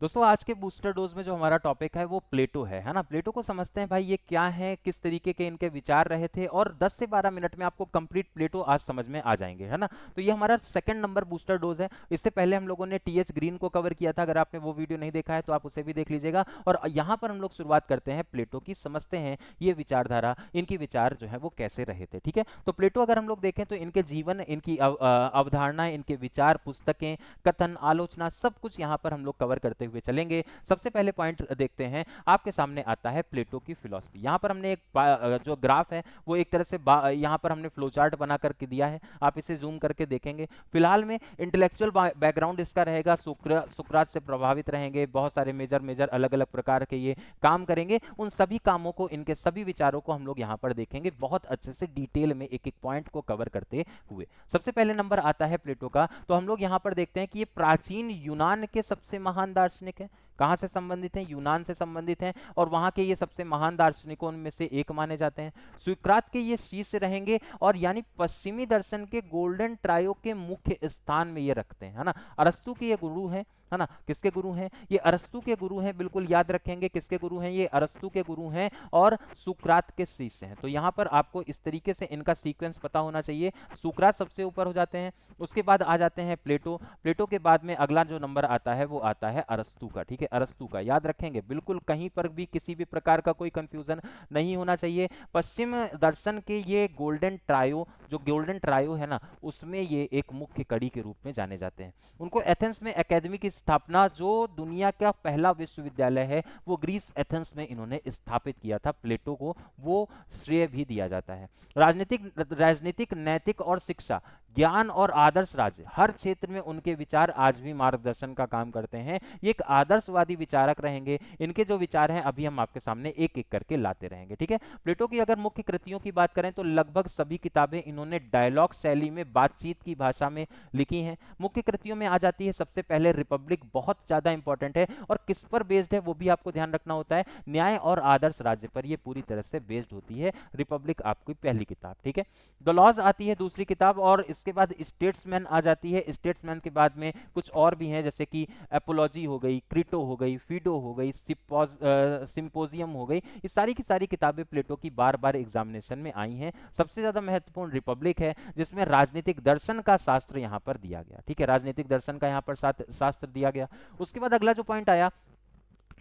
दोस्तों आज के बूस्टर डोज में जो हमारा टॉपिक है वो प्लेटो है ना। प्लेटो को समझते हैं भाई, ये क्या है, किस तरीके के इनके विचार रहे थे, और 10 से 12 मिनट में आपको कंप्लीट प्लेटो आज समझ में आ जाएंगे, है ना। तो ये हमारा सेकंड नंबर बूस्टर डोज है। इससे पहले हम लोगों ने टीएच ग्रीन को कवर किया था, अगर आपने वो वीडियो नहीं देखा है तो आप उसे भी देख लीजिएगा। और यहाँ पर हम लोग शुरुआत करते हैं प्लेटो की, समझते हैं ये विचारधारा, इनकी विचार जो है वो कैसे रहे थे। ठीक है, तो प्लेटो अगर हम लोग देखें तो इनके जीवन, इनकी अवधारणाएं, इनके विचार, पुस्तकें, कथन, आलोचना, सब कुछ यहाँ पर हम लोग कवर करते हुए चलेंगे। सबसे पहले पॉइंट देखते हैं, आपके सामने आता है प्लेटो की फिलॉसफी। यहाँ पर हमने एक जो ग्राफ है वो एक तरह से यहाँ पर हमने फ्लो चार्ट बना करके दिया है, आप इसे जूम करके देखेंगे। फिलहाल में इंटेलेक्चुअल बैकग्राउंड इसका रहेगा, सुकरात से प्रभावित रहेंगे, बहुत सारे मेजर मेजर अलग अलग प्रकार के ये काम करेंगे। उन सभी कामों को, इनके सभी विचारों को हम लोग यहाँ पर देखेंगे बहुत अच्छे से डिटेल में, एक एक पॉइंट को कवर करते हुए। सबसे पहले नंबर आता है प्लेटो का, तो हम लोग यहाँ पर देखते हैं कि ये प्राचीन यूनान के सबसे महान दार्शनिक है। कहाँ से संबंधित हैं? यूनान से संबंधित हैं, और वहाँ के ये सबसे महान दार्शनिकों में से एक माने जाते हैं। स्वीकृत के ये शिष्य रहेंगे, और यानी पश्चिमी दर्शन के गोल्डन ट्रायो के मुख्य स्थान में ये रखते हैं, है ना। अरस्तु के ये गुरु हैं, है ना। किसके गुरु हैं? ये अरस्तु के गुरु हैं, बिल्कुल याद रखेंगे किसके गुरु हैं, ये अरस्तु के गुरु हैं और सुकरात के शिष्य हैं। तो यहाँ पर आपको इस तरीके से इनका सीक्वेंस पता होना चाहिए। सुकरात सबसे ऊपर हो जाते हैं, उसके बाद आ जाते हैं प्लेटो। प्लेटो के बाद में अगला जो नंबर आता है वो आता है अरस्तु का। ठीक है, अरस्तु का याद रखेंगे, बिल्कुल कहीं पर भी किसी भी प्रकार का कोई कंफ्यूजन नहीं होना चाहिए। पश्चिम दर्शन के ये गोल्डन ट्रायो, जो गोल्डन ट्रायो है ना, उसमें ये एक मुख्य कड़ी के रूप में जाने जाते हैं। उनको एथेंस में एकेडमी की स्थापना, जो दुनिया का पहला विश्वविद्यालय है, वो ग्रीस एथेंस में इन्होंने स्थापित किया था। प्लेटो को वो श्रेय भी दिया जाता है। राजनीतिक, नैतिक और शिक्षा, ज्ञान और आदर्श राज्य, हर क्षेत्र में उनके विचार आज भी मार्गदर्शन का काम करते हैं। ये एक आदर्शवादी विचारक रहेंगे। इनके जो विचार हैं अभी हम आपके सामने एक एक करके लाते रहेंगे। ठीक है, प्लेटो की अगर मुख्य कृतियों की बात करें तो लगभग सभी किताबें इन्होंने डायलॉग शैली में, बातचीत की भाषा में लिखी हैं। मुख्य कृतियों में आ जाती है सबसे पहले रिपब्लिक, बहुत ज्यादा इंपॉर्टेंट है, और किस पर बेस्ड है वो भी आपको ध्यान रखना होता है, न्याय और आदर्श राज्य पर ये पूरी तरह से बेस्ड होती है रिपब्लिक, आपकी पहली किताब। ठीक है, द लॉज आती है दूसरी किताब, और इसके बाद स्टेट्समैन आ जाती है। स्टेट्समैन के बाद में कुछ और भी हैं, जैसे कि एपोलॉजी हो गई, क्रीटो हो गई, फीडो हो गई, सिंपोजियम हो गई। ये सारी की सारी किताबें प्लेटो की बार बार एग्जामिनेशन में आई हैं। सबसे ज्यादा महत्वपूर्ण रिपब्लिक है, जिसमें राजनीतिक दर्शन का शास्त्र यहाँ पर दिया गया। ठीक है, राजनीतिक दर्शन का यहाँ पर शास्त्र दिया गया। उसके बाद अगला जो पॉइंट आया,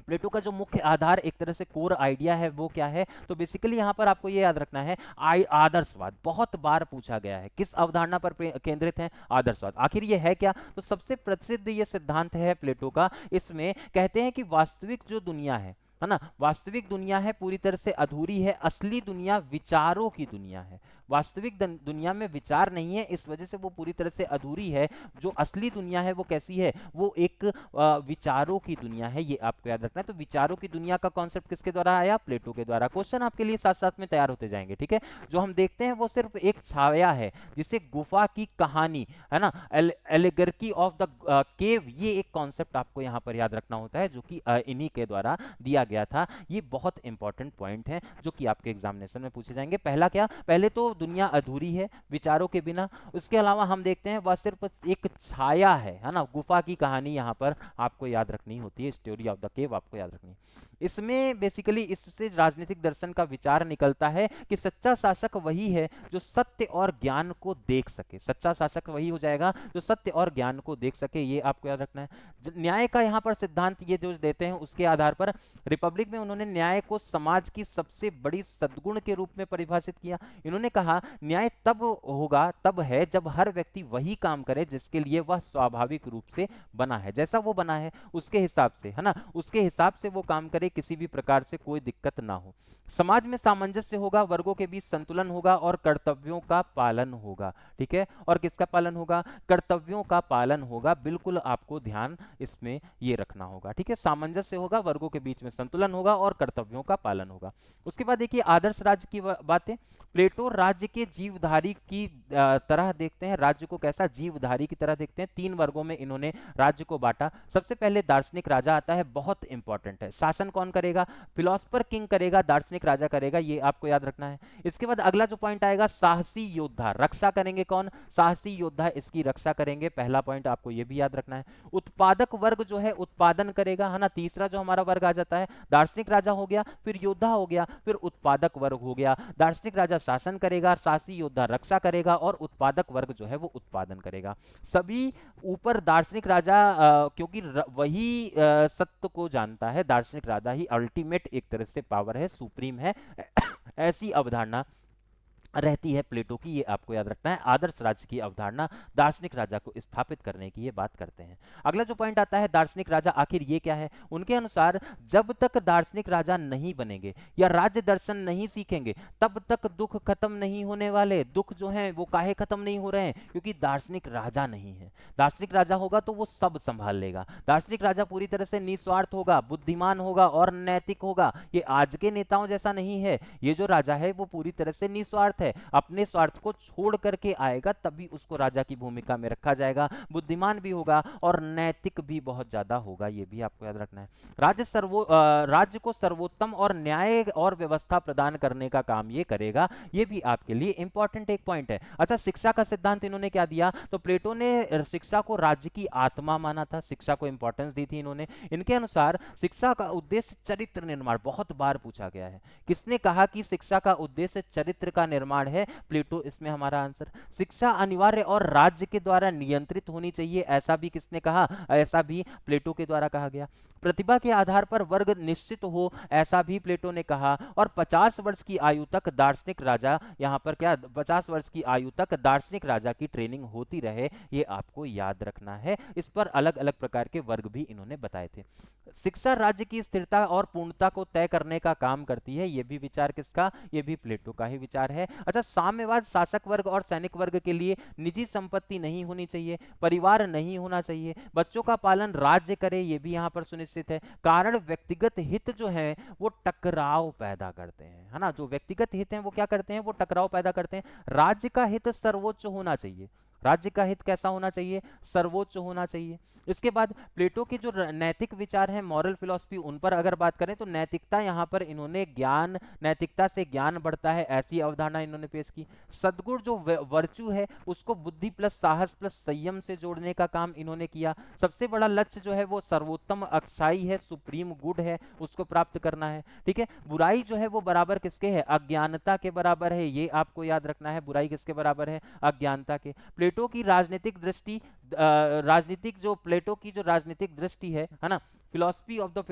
प्लेटो का जो मुख्य आधार, एक तरह से कोर आइडिया है, वो क्या है? तो बेसिकली यहाँ पर आपको ये याद रखना है, आदर्शवाद बहुत बार पूछा गया है। किस अवधारणा पर केंद्रित है? आदर्शवाद। आखिर ये है क्या? तो सबसे प्रसिद्ध ये सिद्धांत है प्लेटो का। इसमें कहते हैं कि वास्तविक जो दुनिया है ना, वास्तविक दुनिया है पूरी तरह से अधूरी है, असली दुनिया विचारों की दुनिया है। वास्तविक दुनिया में विचार नहीं है, इस वजह से वो पूरी तरह से अधूरी है। जो असली दुनिया है वो कैसी है? वो एक विचारों की दुनिया है, ये आपको याद रखना है। तो विचारों की दुनिया का कॉन्सेप्ट किसके द्वारा आया? प्लेटो के द्वारा। क्वेश्चन आपके लिए साथ साथ में तैयार होते जाएंगे। ठीक है, जो हम देखते हैं वो सिर्फ एक छाया है, जिसे गुफा की कहानी, है ना, एलिगर्की ऑफ द केव, ये एक कॉन्सेप्ट आपको यहाँ पर याद रखना होता है, जो कि इन्हीं के द्वारा दिया गया था। ये बहुत इंपॉर्टेंट पॉइंट है जो कि आपके एग्जामिनेशन में पूछे जाएंगे। पहला क्या? पहले तो दुनिया अधूरी है विचारों के बिना। उसके अलावा हम देखते हैं वह सिर्फ एक छाया है ना। गुफा की कहानी यहाँ पर आपको याद रखनी होती है, स्टोरी ऑफ द केव आपको याद रखनी है। इसमें बेसिकली इससे राजनीतिक दर्शन का विचार निकलता है कि सच्चा शासक वही है जो सत्य और ज्ञान को देख सके। सच्चा शासक वही हो जाएगा जो सत्य और ज्ञान को देख सके, ये आपको याद रखना है। न्याय का यहाँ पर सिद्धांत ये जो देते हैं उसके आधार पर रिपब्लिक में उन्होंने न्याय को समाज की सबसे बड़ी सद्गुण के रूप में परिभाषित किया। इन्होंने कहा न्याय तब होगा, तब है जब हर व्यक्ति वही काम करे जिसके लिए वह स्वाभाविक रूप से बना है, जैसा वो बना है उसके हिसाब से, है ना, उसके हिसाब से वो काम करे, किसी भी प्रकार से कोई दिक्कत ना हो। समाज में सामंजस्य होगा, वर्गों के बीच संतुलन होगा और कर्तव्यों का पालन होगा। ठीक है, और किसका पालन होगा? कर्तव्यों का पालन होगा। बिल्कुल आपको ध्यान इसमें ये रखना होगा। ठीक है, सामंजस्य होगा, वर्गों के बीच में संतुलन होगा और कर्तव्यों का पालन होगा। उसके बाद देखिए आदर्श राज्य की बातें। प्लेटो राज्य के जीवधारी की तरह देखते हैं। राज्य को कैसा? जीवधारी की तरह देखते हैं। 3 वर्गों में इन्होंने राज्य को बांटा। सबसे पहले दार्शनिक राजा आता है, बहुत इंपॉर्टेंट है। शासन कौन करेगा? फिलोसफर किंग करेगा, दार्शनिक राजा करेगा, ये आपको याद रखना है। इसके बाद अगला जो पॉइंट आएगा, साहसी योद्धा, रक्षा करेंगे कौन? साहसी योद्धा इसकी रक्षा करेंगे, पहला पॉइंट आपको ये भी याद रखना है। उत्पादक वर्ग जो है उत्पादन करेगा, है ना, तीसरा जो हमारा वर्ग आ जाता है, दार्शनिक राजा हो गया, फिर योद्धा हो गया, फिर उत्पादक वर्ग हो गया। दार्शनिक राजा शासन करेगा, साहसी योद्धा रक्षा करेगा और उत्पादक वर्ग जो है वो उत्पादन करेगा। सभी ऊपर दार्शनिक राजा, क्योंकि वही सत्य को जानता है, दार्शनिक राजा ही अल्टीमेट एक तरह से पावर है, सुप्रीम है, ऐसी अवधारणा रहती है प्लेटो की, ये आपको याद रखना है। आदर्श राज्य की अवधारणा दार्शनिक राजा को स्थापित करने की ये बात करते हैं। अगला जो पॉइंट आता है, दार्शनिक राजा आखिर ये क्या है? उनके अनुसार जब तक दार्शनिक राजा नहीं बनेंगे या राज्य दर्शन नहीं सीखेंगे तब तक दुख खत्म नहीं होने वाले। दुख जो हैं वो काहे खत्म नहीं हो रहे हैं? क्योंकि दार्शनिक राजा नहीं है। दार्शनिक राजा होगा तो वो सब संभाल लेगा। दार्शनिक राजा पूरी तरह से निस्वार्थ होगा, बुद्धिमान होगा और नैतिक होगा। ये आज के नेताओं जैसा नहीं है। ये जो राजा है वो पूरी तरह से निस्वार्थ है, अपने स्वार्थ को छोड़ करके आएगा, तभी उसको राजा की भूमिका में रखा जाएगा। बुद्धिमान भी होगा और नैतिक भी बहुत ज्यादा होगा, ये भी आपको याद रखना है। राज्य को सर्वोत्तम और न्याय और व्यवस्था प्रदान करने का काम ये करेगा, ये भी आपके लिए इंपॉर्टेंट एक पॉइंट है। अच्छा, शिक्षा का सिद्धांत इन्होंने क्या दिया? तो प्लेटो ने शिक्षा को राज्य की आत्मा माना था, शिक्षा को इंपॉर्टेंस दी थी इन्होंने। इनके अनुसार शिक्षा का उद्देश्य चरित्र निर्माण, बहुत बार पूछा गया है, किसने कहा कि शिक्षा का उद्देश्य चरित्र का निर्माण है? प्लेटो, इसमें हमारा आंसर। शिक्षा अनिवार्य और राज्य के द्वारा नियंत्रित होनी चाहिए, ऐसा भी किसने कहा? ऐसा भी प्लेटो के द्वारा कहा गया। प्रतिभा के आधार पर वर्ग निश्चित हो, ऐसा भी प्लेटो ने कहा। और 50 वर्ष की आयु तक दार्शनिक राजा, यहाँ पर क्या, 50 वर्ष की आयु तक दार्शनिक राजा की ट्रेनिंग होती रहे, ये आपको याद रखना है। इस पर अलग अलग प्रकार के वर्ग भी इन्होंने बताए थे। शिक्षा राज्य की स्थिरता और पूर्णता को तय करने का काम करती है, ये भी विचार किसका? ये भी प्लेटो का ही विचार है। अच्छा, साम्यवाद शासक वर्ग और सैनिक वर्ग के लिए निजी संपत्ति नहीं होनी चाहिए, परिवार नहीं होना चाहिए, बच्चों का पालन राज्य करे, ये भी यहाँ पर सुनिश्चित है। कारण व्यक्तिगत हित जो है वो टकराव पैदा करते हैं, है ना, जो व्यक्तिगत हित हैं वो क्या करते हैं? वो टकराव पैदा करते हैं। राज्य का हित सर्वोच्च होना चाहिए। राज्य का हित कैसा होना चाहिए? सर्वोच्च होना चाहिए। इसके बाद प्लेटो के जो नैतिक विचार हैं, मॉरल फिलॉसफी, उन पर अगर बात करें तो नैतिकता, यहाँ पर इन्होंने ज्ञान, नैतिकता से ज्ञान बढ़ता है, ऐसी अवधारणा इन्होंने पेश की। सद्गुण जो वर्चू है उसको बुद्धि प्लस साहस प्लस संयम से जोड़ने का काम इन्होंने किया। सबसे बड़ा लक्ष्य जो है वो सर्वोत्तम अच्छाई है, सुप्रीम गुड है, उसको प्राप्त करना है। ठीक है, बुराई जो है वो बराबर किसके है? अज्ञानता के बराबर है, ये आपको याद रखना है। बुराई किसके बराबर है? अज्ञानता के। प्लेटो की राजनीतिक दृष्टि, प्लेटो की जो राजनीतिक दृष्टि है ना, philosophy of the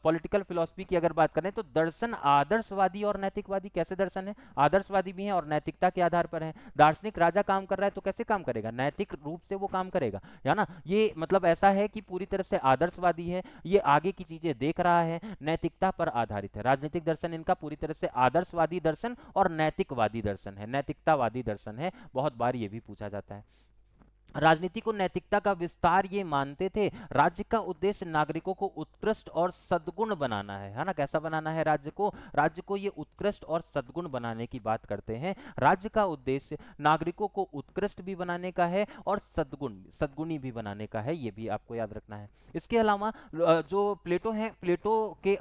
political philosophy की अगर बात करें तो दर्शन आदर्शवादी और नैतिकवादी। कैसे दर्शन है? आदर्शवादी भी है और नैतिकता के आधार पर है। दार्शनिक राजा काम कर रहा है तो कैसे काम करेगा? नैतिक रूप से वो काम करेगा, है ना। ये मतलब ऐसा है कि पूरी तरह से आदर्शवादी है, ये आगे की चीजें देख रहा है, नैतिकता पर आधारित है। राजनीतिक दर्शन इनका पूरी तरह से आदर्शवादी दर्शन और नैतिकवादी दर्शन है, नैतिकतावादी दर्शन है। बहुत बार ये भी पूछा जाता है। राजनीति को नैतिकता का विस्तार ये मानते थे। राज्य का उद्देश्य नागरिकों को उत्कृष्ट और सद्गुण बनाना है ना। कैसा बनाना है राज्य को? राज्य को ये उत्कृष्ट और सद्गुण बनाने की बात करते हैं। राज्य का उद्देश्य नागरिकों को उत्कृष्ट भी बनाने का है और सद्गुणी भी बनाने का है, ये भी आपको याद रखना है। इसके अलावा जो प्लेटो है, प्लेटो के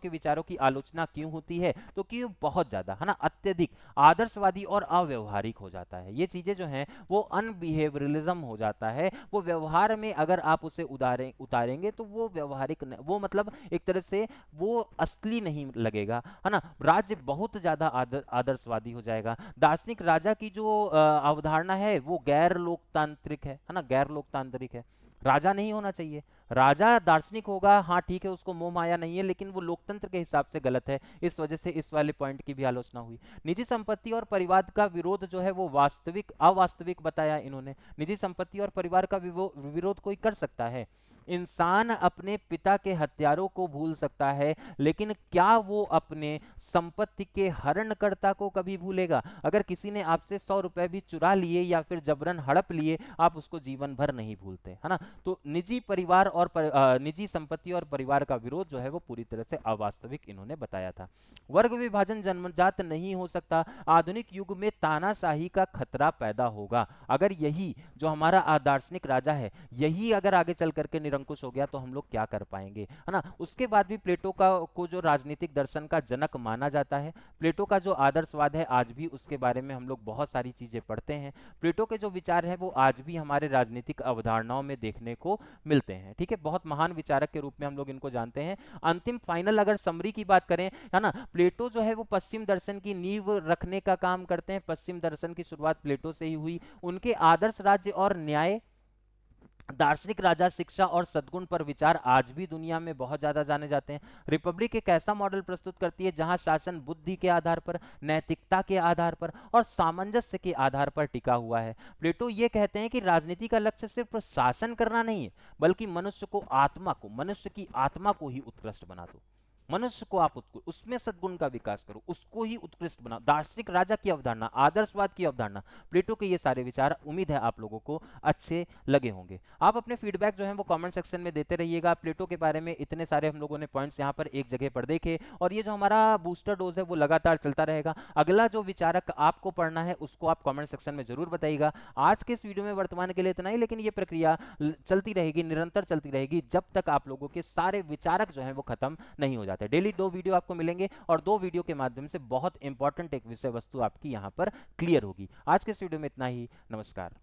विचारों की आलोचना क्यों होती है? तो कि बहुत ज्यादा, है ना, अत्यधिक आदर्शवादी और अव्यवहारिक हो जाता है। ये चीजें जो हैं वो अनबिहेवियरलिज्म हो जाता है। वो व्यवहार में अगर आप उसे उतारेंगे तो वो व्यवहारिक वो मतलब एक तरह से वो असली नहीं लगेगा, है ना। राज्य बहुत ज्यादा आदर्शवादी हो जाएगा। दार्शनिक राजा की जो अवधारणा है वो गैर लोकतांत्रिक है ना, गैर लोकतांत्रिक है। राजा नहीं होना चाहिए। राजा दार्शनिक होगा, हाँ ठीक है, उसको मोह माया नहीं है, लेकिन वो लोकतंत्र के हिसाब से गलत है। इस वजह से इस वाले पॉइंट की भी आलोचना हुई। निजी संपत्ति और परिवार का विरोध जो है वो अवास्तविक बताया इन्होंने। निजी संपत्ति और परिवार का विरोध कोई कर सकता है। इंसान अपने पिता के हत्यारों को भूल सकता है, लेकिन क्या वो अपने संपत्ति के हरणकर्ता को कभी भूलेगा? अगर किसी ने आपसे 100 रुपए भी चुरा लिए या फिर जबरन हड़प लिए, आप उसको जीवन भर नहीं भूलते, है ना। तो निजी संपत्ति और परिवार का विरोध जो है वो पूरी तरह से अवास्तविक इन्होंने बताया था। वर्ग विभाजन जन्मजात नहीं हो सकता। आधुनिक युग में तानाशाही का खतरा पैदा होगा। अगर यही जो हमारा दार्शनिक राजा है, यही अगर आगे चल करके निरंकुश हो गया तो हम लोग क्या कर पाएंगे, है ना। उसके बाद भी प्लेटो का को जो राजनीतिक दर्शन का जनक माना जाता है, प्लेटो का जो आदर्शवाद है आज भी उसके बारे में हम लोग बहुत सारी चीजें पढ़ते हैं। प्लेटो के जो विचार हैं वो आज भी हमारे राजनीतिक अवधारणाओं में देखने को मिलते हैं, ठीक है। बहुत महान विचारक के रूप में हम लोग इनको जानते हैं। अंतिम फाइनल अगर समरी की बात करें, है ना, प्लेटो जो है वो पश्चिम दर्शन की नींव रखने का काम करते हैं। पश्चिम दर्शन की शुरुआत प्लेटो से ही हुई। उनके आदर्श राज्य और न्याय, दार्शनिक राजा, शिक्षा और सद्गुण पर विचार आज भी दुनिया में बहुत ज्यादा जाने जाते हैं। रिपब्लिक एक ऐसा मॉडल प्रस्तुत करती है जहां शासन बुद्धि के आधार पर, नैतिकता के आधार पर और सामंजस्य के आधार पर टिका हुआ है। प्लेटो ये कहते हैं कि राजनीति का लक्ष्य सिर्फ शासन करना नहीं है, बल्कि मनुष्य की आत्मा को ही उत्कृष्ट बना दो। मनुष्य को आप उसमें सद्गुण का विकास करो, उसको ही उत्कृष्ट बनाओ। दार्शनिक राजा की अवधारणा, आदर्शवाद की अवधारणा, प्लेटो के ये सारे विचार उम्मीद है आप लोगों को अच्छे लगे होंगे। आप अपने फीडबैक जो है वो कमेंट सेक्शन में देते रहिएगा। प्लेटो के बारे में इतने सारे हम लोगों ने पॉइंट्स यहाँ पर एक जगह पर देखे, और ये जो हमारा बूस्टर डोज है वो लगातार चलता रहेगा। अगला जो विचारक आपको पढ़ना है उसको आप कमेंट सेक्शन में जरूर बताइएगा। आज के इस वीडियो में वर्तमान के लिए इतना ही, लेकिन ये प्रक्रिया चलती रहेगी, निरंतर चलती रहेगी, जब तक आप लोगों के सारे विचारक जो है वो खत्म नहीं हो जाते। डेली 2 वीडियो आपको मिलेंगे और 2 वीडियो के माध्यम से बहुत इंपॉर्टेंट एक विषय वस्तु आपकी यहाँ पर क्लियर होगी। आज के इस वीडियो में इतना ही। नमस्कार।